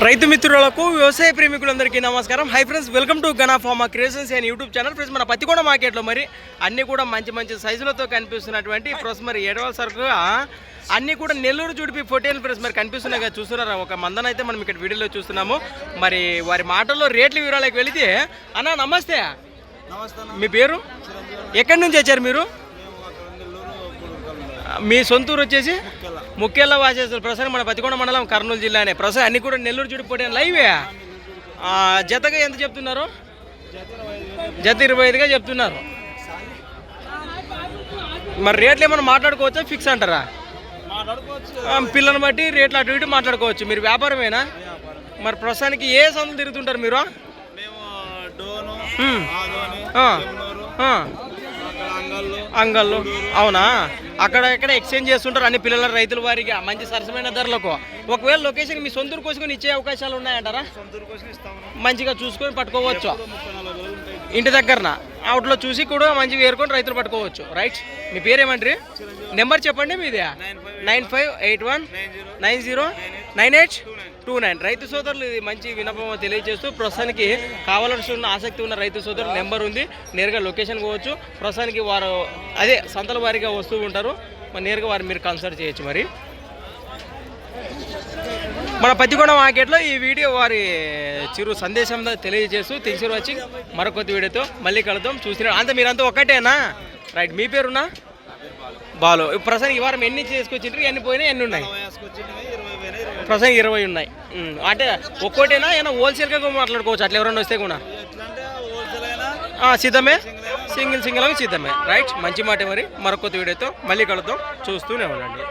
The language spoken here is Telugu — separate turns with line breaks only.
రైతు మిత్రులకు వ్యవసాయ ప్రేమికులందరికీ నమస్కారం. Hi friends, welcome to Gana pharma creations and YouTube channel. Friends, మన పత్తికొండ మార్కెట్లో మరి అన్నీ కూడా మంచి మంచి సైజులతో కనిపిస్తున్నటువంటి ఫ్రెండ్స్ మరి ఏడవల సరుకుగా అన్నీ కూడా నెల్లూరు జుడిపి పొట్టేలు ఫ్రెండ్స్ మరి కనిపిస్తున్నాయి కదా, చూస్తున్నారా? ఒక మందన అయితే మనం ఇక్కడ వీడియోలో చూస్తున్నాము. మరి వారి మాటల్లో రేట్ల వివరాలకు వెళితే, అన్న నమస్తే, మీ పేరు, ఎక్కడి నుంచి వచ్చారు మీరు? మీ సొంతూరు వచ్చేసి ముఖ్యల్లా వాసేస్తారు. ప్రస్తుతం మన పత్తికొండ మండలం, కర్నూలు జిల్లానే. ప్రస్తుతం అన్ని కూడా నెల్లూరు చుట్టూ పొట్టేను లైవే. జతగా ఎంత చెప్తున్నారు? జత 25గా చెప్తున్నారు. మరి రేట్లు ఏమైనా మాట్లాడుకోవచ్చా, ఫిక్స్ అంటారా? పిల్లని బట్టి రేట్లు అటు ఇటు మాట్లాడుకోవచ్చు. మీరు వ్యాపారమేనా? మరి ప్రస్తుతానికి ఏ సందులు తిరుగుతుంటారు మీరు? అంగళ్ళు, అవునా? అక్కడ ఎక్కడ ఎక్స్చేంజ్ చేస్తుంటారు అన్ని పిల్లల రైతుల వారికి మంచి సరసమైన ధరలకు. ఒకవేళ లొకేషన్ మీ సొంతూరు కోసుకొని ఇచ్చే అవకాశాలు ఉన్నాయంటారా? మంచిగా చూసుకొని పట్టుకోవచ్చు. ఇంటి దగ్గరన అవుట్లో చూసి కూడా మంచిగా ఏరుకొని రైతులు పట్టుకోవచ్చు. రైట్, మీ పేరేమంటారు? నెంబర్ చెప్పండి మీదే. 9581909829. రైతు సోదరులు ఇది మంచి వినపం తెలియజేస్తూ ప్రస్తుతానికి కావాల్సిన ఆసక్తి ఉన్న రైతు సోదరులు నెంబర్ ఉంది, నేరుగా లొకేషన్ పోవచ్చు. ప్రస్తుతానికి వారు అదే సంతల వారిగా వస్తూ ఉంటారు, మరి నేరుగా వారు మీరు కన్సల్ట్ చేయొచ్చు. మరి మన పత్తికొండ మార్కెట్లో ఈ వీడియో వారి చిరు సందేశం తెలియజేస్తూ తెలిసి వచ్చి మరొక వీడియోతో మళ్ళీ కలుద్దాం. చూసిన అంతే, మీరంతా ఒక్కటేనా? రైట్, మీ పేరున్నా? బాలు. ప్రస్తుతానికి ఈ వారం ఎన్ని చేసుకొచ్చిండ్రు, ఎన్ని పోయినాయి, ఎన్ని ఉన్నాయి? ప్రస్తుతం 20 ఉన్నాయి. అంటే ఒక్కోటేనా, ఏమైనా హోల్సేల్గా మాట్లాడుకోవచ్చు అట్లా ఎవరైనా వస్తే కూడా? సిద్ధమే, సింగిల్ సిద్ధమే. రైట్, మంచి మాట. మరి మరొక వీడియోతో మళ్ళీ కలుద్దాం, చూస్తూనే ఉండండి.